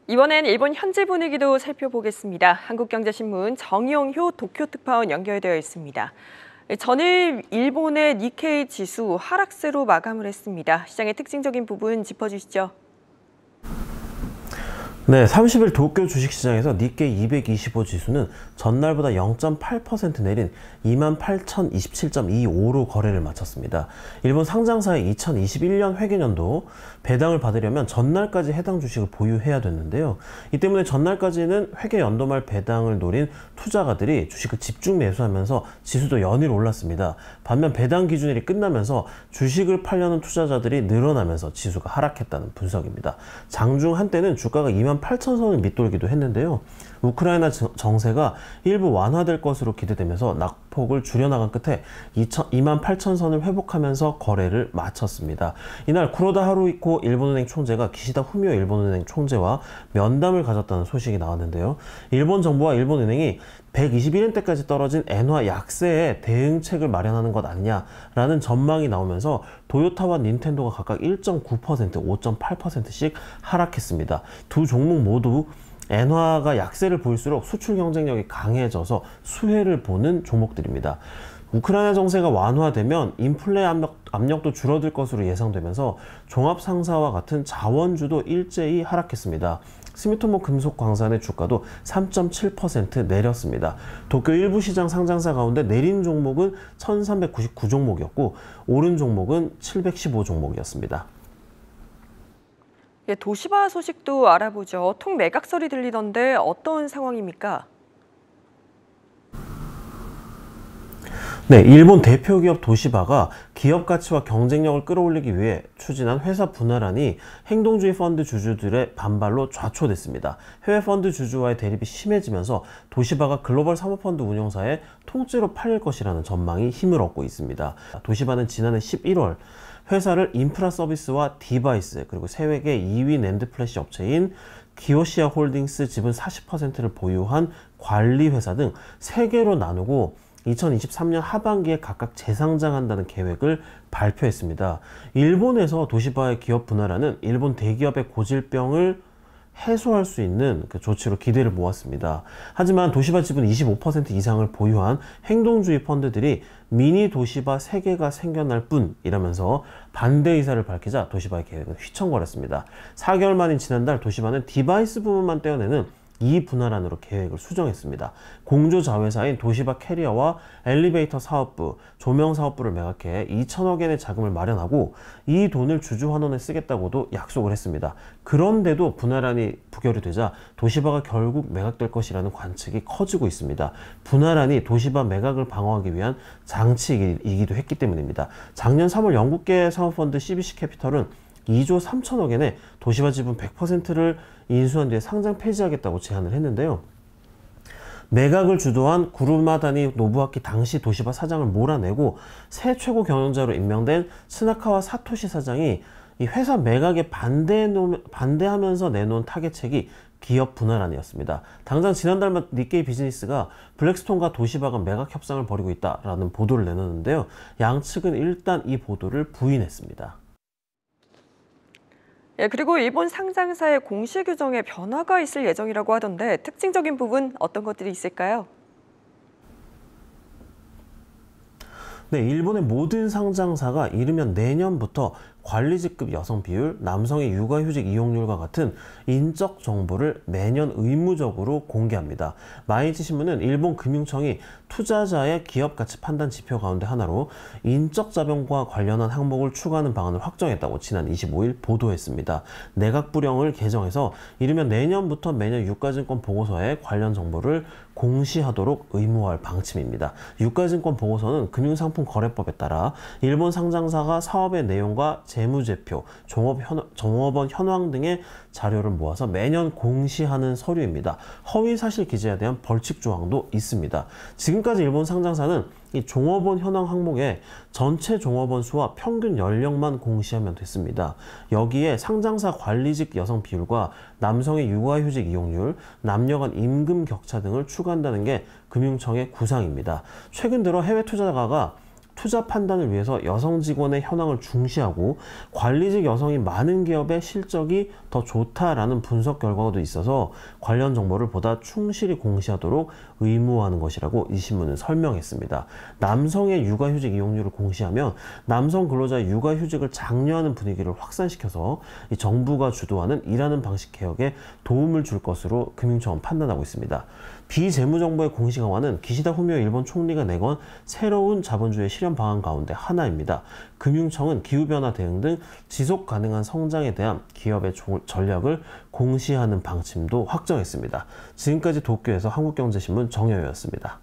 이번엔 일본 현지 분위기도 살펴보겠습니다. 한국경제신문 정용효 도쿄 특파원 연결되어 있습니다. 전일 일본의 니케이 지수 하락세로 마감을 했습니다. 시장의 특징적인 부분 짚어주시죠. 네, 30일 도쿄 주식시장에서 니케이 225 지수는 전날보다 0.8% 내린 28,027.25로 거래를 마쳤습니다. 일본 상장사의 2021년 회계연도 배당을 받으려면 전날까지 해당 주식을 보유해야 됐는데요. 이 때문에 전날까지는 회계연도 말 배당을 노린 투자가들이 주식을 집중 매수하면서 지수도 연일 올랐습니다. 반면 배당 기준일이 끝나면서 주식을 팔려는 투자자들이 늘어나면서 지수가 하락했다는 분석입니다. 장중 한때는 주가가 28,000선을 밑돌기도 했는데요. 우크라이나 정세가 일부 완화될 것으로 기대되면서 낙폭을 줄여나간 끝에 28,000선을 회복하면서 거래를 마쳤습니다. 이날 쿠로다 하루이코 일본은행 총재가 기시다 후미오 일본은행 총재와 면담을 가졌다는 소식이 나왔는데요. 일본 정부와 일본은행이 121엔대까지 떨어진 엔화 약세에 대응책을 마련하는 것 아니냐라는 전망이 나오면서 도요타와 닌텐도가 각각 1.9%, 5.8%씩 하락했습니다. 두 종목 모두 엔화가 약세를 보일수록 수출 경쟁력이 강해져서 수혜를 보는 종목들입니다. 우크라이나 정세가 완화되면 인플레 압력도 줄어들 것으로 예상되면서 종합상사와 같은 자원주도 일제히 하락했습니다. 스미토모 금속광산의 주가도 3.7% 내렸습니다. 도쿄 일부 시장 상장사 가운데 내린 종목은 1399종목이었고 오른 종목은 715종목이었습니다. 예, 도시바 소식도 알아보죠. 통매각설이 들리던데 어떤 상황입니까? 네, 일본 대표 기업 도시바가 기업 가치와 경쟁력을 끌어올리기 위해 추진한 회사 분할안이 행동주의 펀드 주주들의 반발로 좌초됐습니다. 해외 펀드 주주와의 대립이 심해지면서 도시바가 글로벌 사모펀드 운용사에 통째로 팔릴 것이라는 전망이 힘을 얻고 있습니다. 도시바는 지난해 11월 회사를 인프라 서비스와 디바이스 그리고 세계 2위 낸드 플래시 업체인 기요시아 홀딩스 지분 40%를 보유한 관리회사 등 3개로 나누고 2023년 하반기에 각각 재상장한다는 계획을 발표했습니다. 일본에서 도시바의 기업 분할안은 일본 대기업의 고질병을 해소할 수 있는 그 조치로 기대를 모았습니다. 하지만 도시바 지분 25% 이상을 보유한 행동주의 펀드들이 미니 도시바 3개가 생겨날 뿐이라면서 반대 의사를 밝히자 도시바의 계획은 휘청거렸습니다. 4개월 만인 지난달 도시바는 디바이스 부분만 떼어내는 이 분할안으로 계획을 수정했습니다. 공조 자회사인 도시바 캐리어와 엘리베이터 사업부, 조명 사업부를 매각해 2천억엔의 자금을 마련하고 이 돈을 주주 환원에 쓰겠다고도 약속을 했습니다. 그런데도 분할안이 부결이 되자 도시바가 결국 매각될 것이라는 관측이 커지고 있습니다. 분할안이 도시바 매각을 방어하기 위한 장치이기도 했기 때문입니다. 작년 3월 영국계 사모펀드 CBC 캐피털은 2조 3천억엔에 도시바 지분 100%를 인수한 뒤에 상장 폐지하겠다고 제안을 했는데요. 매각을 주도한 구루마다니 노부아키 당시 도시바 사장을 몰아내고 새 최고 경영자로 임명된 스나카와 사토시 사장이 이 회사 매각에 반대하면서 내놓은 타겟책이 기업 분할안이었습니다. 당장 지난달 니케이 비즈니스가 블랙스톤과 도시바가 매각 협상을 벌이고 있다라는 보도를 내놓는데요. 양측은 일단 이 보도를 부인했습니다. 예, 그리고 일본 상장사의 공시 규정에 변화가 있을 예정이라고 하던데 특징적인 부분 어떤 것들이 있을까요? 네, 일본의 모든 상장사가 이르면 내년부터 관리직급 여성 비율, 남성의 육아휴직 이용률과 같은 인적 정보를 매년 의무적으로 공개합니다. 마이니치 신문은 일본 금융청이 투자자의 기업 가치 판단 지표 가운데 하나로 인적 자본과 관련한 항목을 추가하는 방안을 확정했다고 지난 25일 보도했습니다. 내각부령을 개정해서 이르면 내년부터 매년 유가증권 보고서에 관련 정보를 공시하도록 의무화할 방침입니다. 유가증권 보고서는 금융상품 거래법에 따라 일본 상장사가 사업의 내용과 재무제표, 종업원 현황 등의 자료를 모아서 매년 공시하는 서류입니다. 허위사실 기재에 대한 벌칙 조항도 있습니다. 지금까지 일본 상장사는 이 종업원 현황 항목에 전체 종업원 수와 평균 연령만 공시하면 됐습니다. 여기에 상장사 관리직 여성 비율과 남성의 육아휴직 이용률, 남녀 간 임금 격차 등을 추가한다는 게 금융청의 구상입니다. 최근 들어 해외 투자가가 투자 판단을 위해서 여성 직원의 현황을 중시하고 관리직 여성이 많은 기업의 실적이 더 좋다라는 분석 결과도 있어서 관련 정보를 보다 충실히 공시하도록 의무화하는 것이라고 이 신문은 설명했습니다. 남성의 육아휴직 이용률을 공시하면 남성 근로자의 육아휴직을 장려하는 분위기를 확산시켜서 이 정부가 주도하는 일하는 방식 개혁에 도움을 줄 것으로 금융청은 판단하고 있습니다. 비재무정보의 공시 강화는 기시다 후미오 일본 총리가 내건 새로운 자본주의 실현 방안 가운데 하나입니다. 금융청은 기후변화 대응 등 지속 가능한 성장에 대한 기업의 전략을 공시하는 방침도 확정했습니다. 지금까지 도쿄에서 한국경제신문 정여유였습니다.